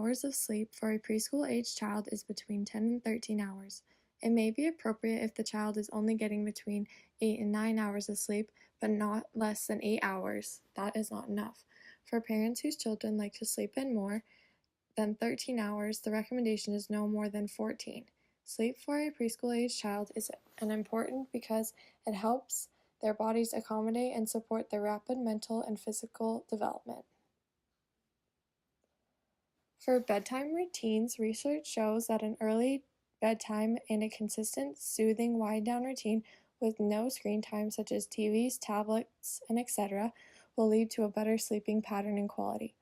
hours of sleep for a preschool-aged child is between 10 and 13 hours. It may be appropriate if the child is only getting between 8 and 9 hours of sleep, but not less than 8 hours. That is not enough. For parents whose children like to sleep in more than 13 hours, the recommendation is no more than 14. Sleep for a preschool-aged child is important because it helps their bodies accommodate and support their rapid mental and physical development. For bedtime routines, research shows that an early bedtime and a consistent, soothing wind-down routine with no screen time such as TVs, tablets, and etc. will lead to a better sleeping pattern and quality.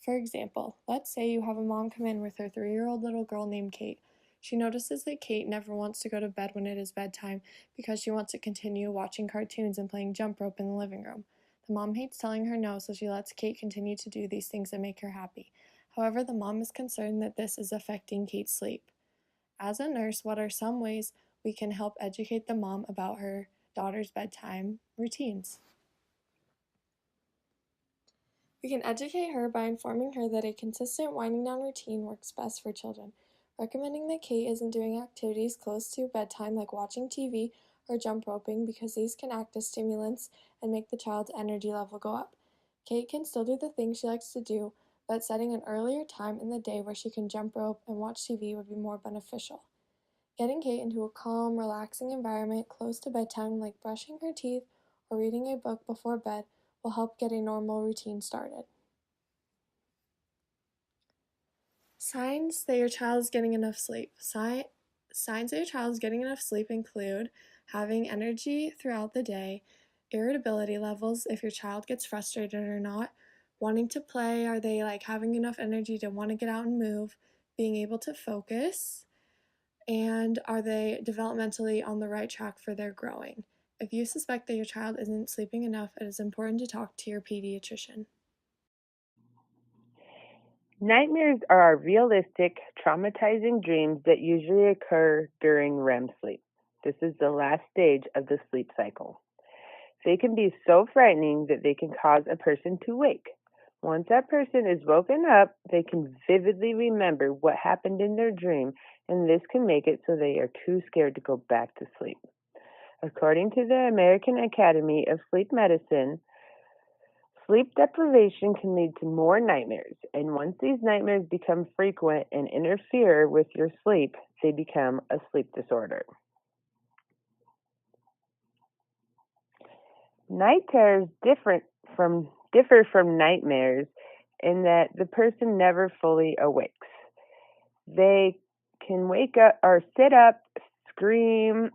For example, let's say you have a mom come in with her 3-year-old little girl named Kate. She notices that Kate never wants to go to bed when it is bedtime because she wants to continue watching cartoons and playing jump rope in the living room. The mom hates telling her no, so she lets Kate continue to do these things that make her happy. However, the mom is concerned that this is affecting Kate's sleep. As a nurse, what are some ways we can help educate the mom about her daughter's bedtime routines? We can educate her by informing her that a consistent winding down routine works best for children, recommending that Kate isn't doing activities close to bedtime like watching TV or jump roping because these can act as stimulants and make the child's energy level go up. Kate can still do the things she likes to do, but setting an earlier time in the day where she can jump rope and watch TV would be more beneficial. Getting Kate into a calm, relaxing environment close to bedtime like brushing her teeth or reading a book before bed will help get a normal routine started. Signs that your child is getting enough sleep. Signs that your child is getting enough sleep include having energy throughout the day, irritability levels, if your child gets frustrated or not, wanting to play, are they having enough energy to want to get out and move, being able to focus, and are they developmentally on the right track for their growing. If you suspect that your child isn't sleeping enough, it is important to talk to your pediatrician. Nightmares are realistic, traumatizing dreams that usually occur during REM sleep. This is the last stage of the sleep cycle. They can be so frightening that they can cause a person to wake. Once that person is woken up, they can vividly remember what happened in their dream, and this can make it so they are too scared to go back to sleep. According to the American Academy of Sleep Medicine, sleep deprivation can lead to more nightmares, and once these nightmares become frequent and interfere with your sleep, they become a sleep disorder. Night terrors differ from nightmares in that the person never fully awakes. They can wake up or sit up, scream,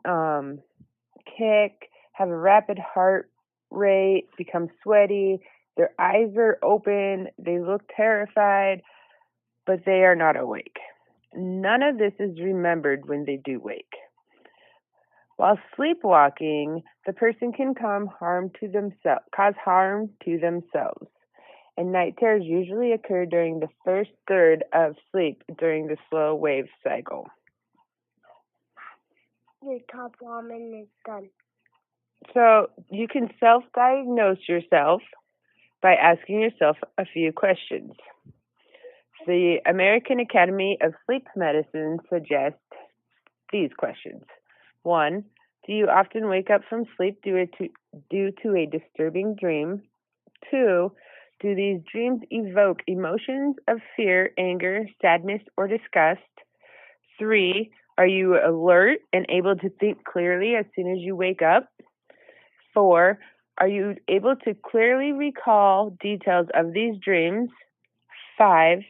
kick, have a rapid heart rate, become sweaty, their eyes are open, they look terrified, but they are not awake. None of this is remembered when they do wake. While sleepwalking, the person can cause harm to themselves, and night terrors usually occur during the first third of sleep during the slow wave cycle. The top ramen is done. So you can self-diagnose yourself by asking yourself a few questions. The American Academy of Sleep Medicine suggests these questions. 1. Do you often wake up from sleep due to a disturbing dream? 2. Do these dreams evoke emotions of fear, anger, sadness, or disgust? 3. Are you alert and able to think clearly as soon as you wake up? 4. Are you able to clearly recall details of these dreams? 5.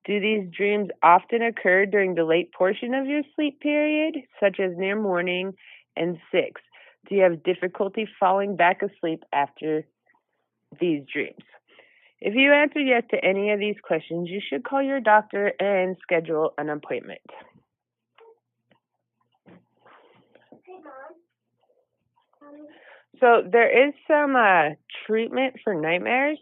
Do these dreams often occur during the late portion of your sleep period, such as near morning? And 6. Do you have difficulty falling back asleep after these dreams? If you answer yes to any of these questions, you should call your doctor and schedule an appointment. Hey, Mom. So there is some treatment for nightmares.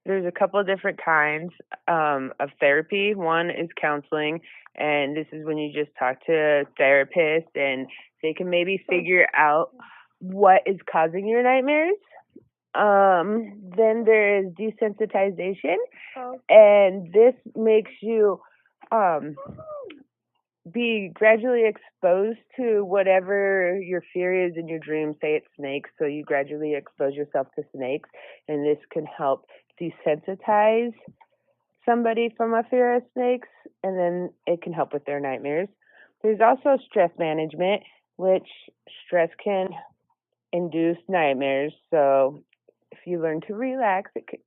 There's a couple of different kinds of therapy. One is counseling, and this is when you just talk to a therapist, and they can maybe figure out what is causing your nightmares. Then there is desensitization, Oh. and this makes you be gradually exposed to whatever your fear is in your dream. Say it's snakes, so you gradually expose yourself to snakes, and this can help desensitize somebody from a fear of snakes, and then it can help with their nightmares. There's also stress management, which stress can induce nightmares. So if you learn to relax, it can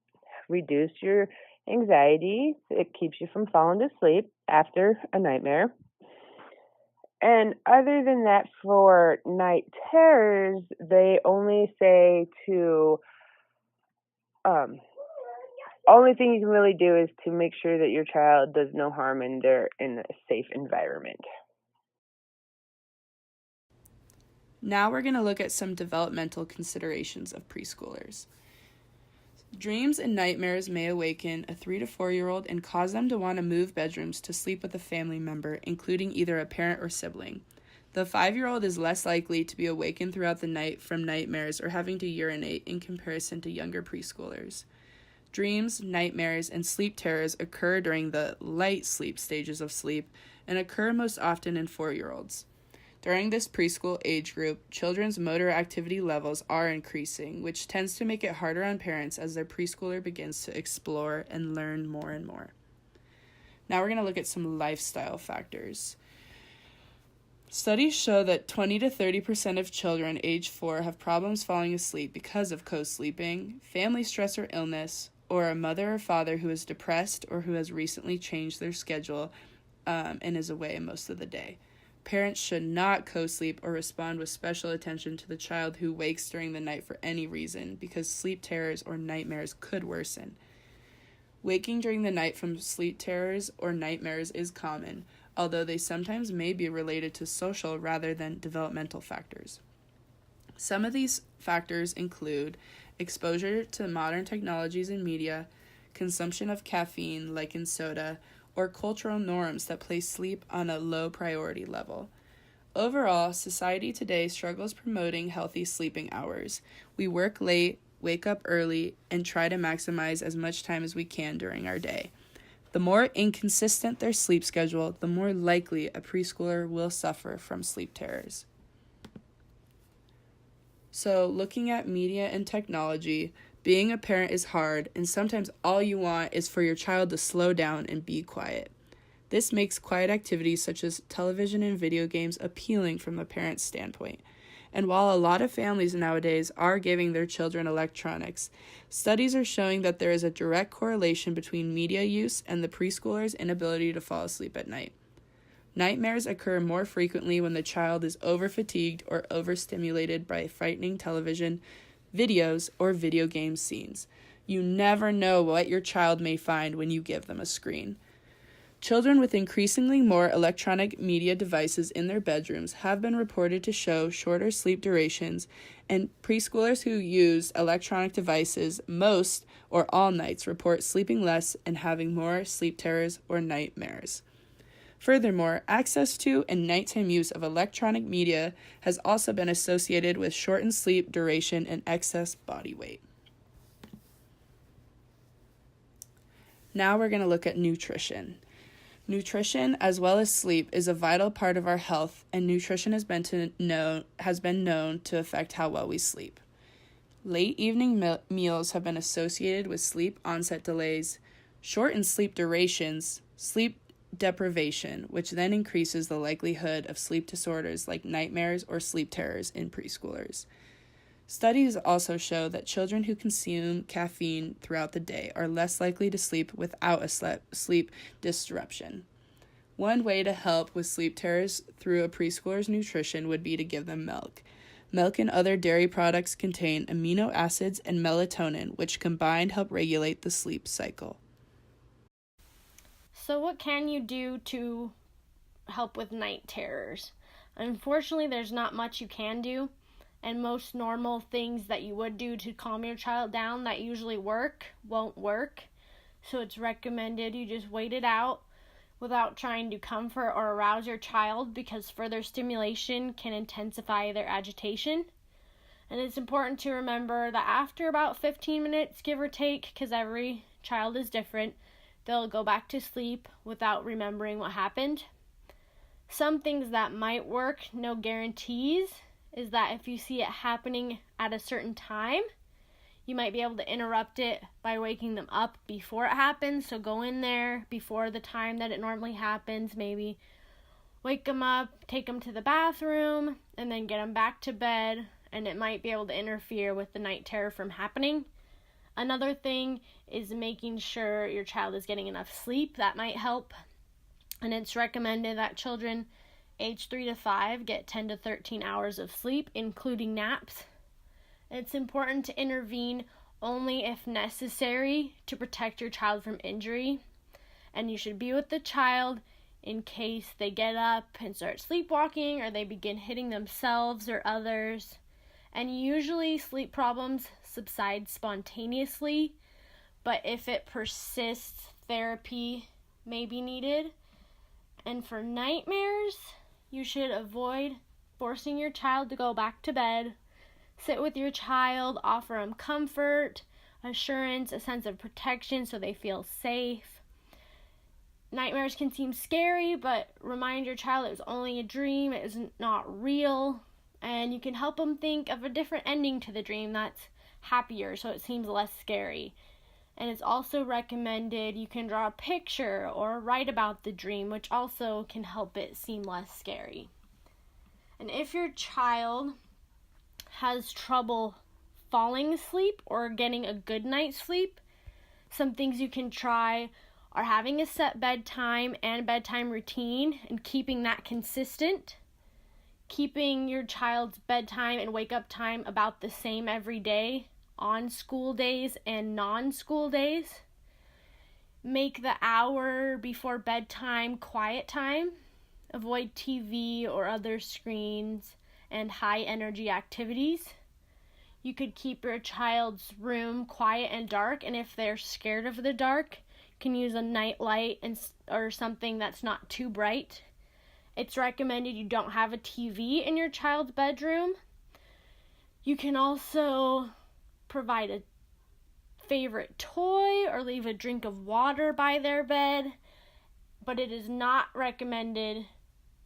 reduce your anxiety. It keeps you from falling to sleep after a nightmare. And other than that, for night terrors, they only say to only thing you can really do is to make sure that your child does no harm and they're in a safe environment. Now we're going to look at some developmental considerations of preschoolers. Dreams and nightmares may awaken a 3 to 4-year-old and cause them to want to move bedrooms to sleep with a family member, including either a parent or sibling. The 5-year-old is less likely to be awakened throughout the night from nightmares or having to urinate in comparison to younger preschoolers. Dreams, nightmares, and sleep terrors occur during the light sleep stages of sleep and occur most often in 4-year-olds. During this preschool age group, children's motor activity levels are increasing, which tends to make it harder on parents as their preschooler begins to explore and learn more and more. Now we're going to look at some lifestyle factors. Studies show that 20 to 30% of children age 4 have problems falling asleep because of co-sleeping, family stress or illness, or a mother or father who is depressed or who has recently changed their schedule and is away most of the day. Parents should not co-sleep or respond with special attention to the child who wakes during the night for any reason, because sleep terrors or nightmares could worsen. Waking during the night from sleep terrors or nightmares is common, although they sometimes may be related to social rather than developmental factors. Some of these factors include exposure to modern technologies and media, consumption of caffeine like in soda, or cultural norms that place sleep on a low priority level. Overall, society today struggles promoting healthy sleeping hours. We work late, wake up early, and try to maximize as much time as we can during our day. The more inconsistent their sleep schedule, the more likely a preschooler will suffer from sleep terrors. So, looking at media and technology, being a parent is hard, and sometimes all you want is for your child to slow down and be quiet. This makes quiet activities such as television and video games appealing from the parent's standpoint. And while a lot of families nowadays are giving their children electronics, studies are showing that there is a direct correlation between media use and the preschooler's inability to fall asleep at night. Nightmares occur more frequently when the child is overfatigued or overstimulated by frightening television, videos, or video game scenes. You never know what your child may find when you give them a screen. Children with increasingly more electronic media devices in their bedrooms have been reported to show shorter sleep durations, and preschoolers who use electronic devices most or all nights report sleeping less and having more sleep terrors or nightmares. Furthermore, access to and nighttime use of electronic media has also been associated with shortened sleep duration and excess body weight. Now we're going to look at nutrition. Nutrition, as well as sleep, is a vital part of our health, and nutrition has been known to affect how well we sleep. Late evening meals have been associated with sleep onset delays, shortened sleep durations, sleep deprivation, which then increases the likelihood of sleep disorders like nightmares or sleep terrors in preschoolers. Studies also show that children who consume caffeine throughout the day are less likely to sleep without a sleep disruption. One way to help with sleep terrors through a preschooler's nutrition would be to give them milk. Milk and other dairy products contain amino acids and melatonin, which combined help regulate the sleep cycle. So what can you do to help with night terrors? Unfortunately, there's not much you can do, and most normal things that you would do to calm your child down that usually won't work. So it's recommended you just wait it out without trying to comfort or arouse your child, because further stimulation can intensify their agitation. And it's important to remember that after about 15 minutes, give or take, because every child is different, they'll go back to sleep without remembering what happened. Some things that might work, no guarantees, is that if you see it happening at a certain time, you might be able to interrupt it by waking them up before it happens. So go in there before the time that it normally happens, maybe wake them up, take them to the bathroom, and then get them back to bed, and it might be able to interfere with the night terror from happening. Another thing is making sure your child is getting enough sleep. That might help. And it's recommended that children age 3 to 5 get 10 to 13 hours of sleep, including naps. It's important to intervene only if necessary to protect your child from injury. And you should be with the child in case they get up and start sleepwalking or they begin hitting themselves or others. And usually sleep problems subside spontaneously, but if it persists, therapy may be needed. And for nightmares, you should avoid forcing your child to go back to bed. Sit with your child, offer them comfort, assurance, a sense of protection so they feel safe. Nightmares can seem scary, but remind your child it was only a dream, it is not real, and you can help them think of a different ending to the dream that's happier so it seems less scary. And it's also recommended you can draw a picture or write about the dream, which also can help it seem less scary. And if your child has trouble falling asleep or getting a good night's sleep, some things you can try are having a set bedtime and bedtime routine and keeping that consistent. Keeping your child's bedtime and wake-up time about the same every day on school days and non-school days. Make the hour before bedtime quiet time. Avoid TV or other screens and high-energy activities. You could keep your child's room quiet and dark, and if they're scared of the dark, you can use a night light or something that's not too bright. It's recommended you don't have a TV in your child's bedroom. You can also provide a favorite toy or leave a drink of water by their bed, but it is not recommended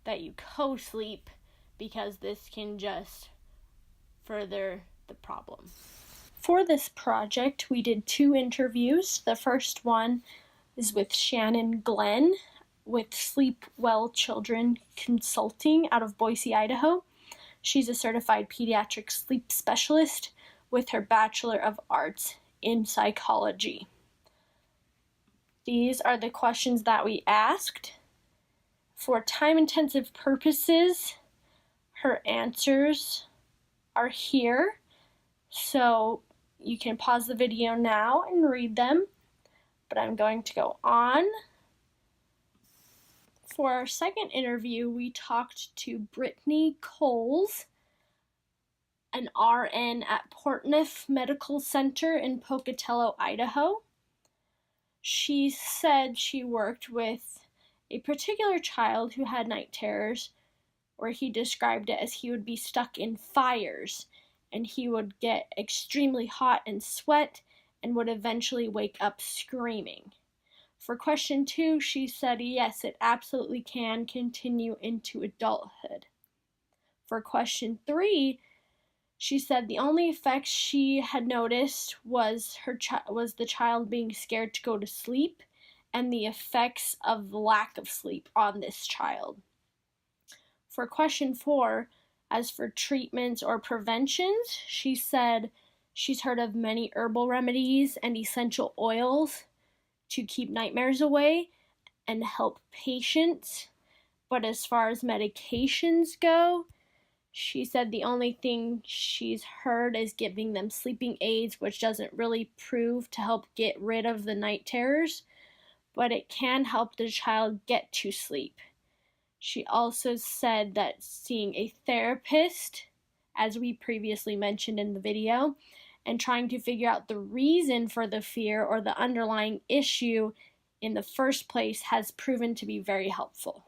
that you co-sleep because this can just further the problem. For this project, we did 2 interviews. The first one is with Shannon Glenn with Sleep Well Children Consulting out of Boise, Idaho. She's a certified pediatric sleep specialist with her Bachelor of Arts in Psychology. These are the questions that we asked. For time-intensive purposes, her answers are here, so you can pause the video now and read them, but I'm going to go on. For our second interview, we talked to Brittany Coles, an RN at Portneuf Medical Center in Pocatello, Idaho. She said she worked with a particular child who had night terrors, where he described it as he would be stuck in fires and he would get extremely hot and sweat and would eventually wake up screaming. For question 2, she said yes, it absolutely can continue into adulthood. For question 3, she said the only effects she had noticed was the child being scared to go to sleep and the effects of lack of sleep on this child. For question 4, as for treatments or preventions, she said she's heard of many herbal remedies and essential oils to keep nightmares away and help patients. But as far as medications go, she said the only thing she's heard is giving them sleeping aids, which doesn't really prove to help get rid of the night terrors, but it can help the child get to sleep. She also said that seeing a therapist, as we previously mentioned in the video, and trying to figure out the reason for the fear or the underlying issue in the first place has proven to be very helpful.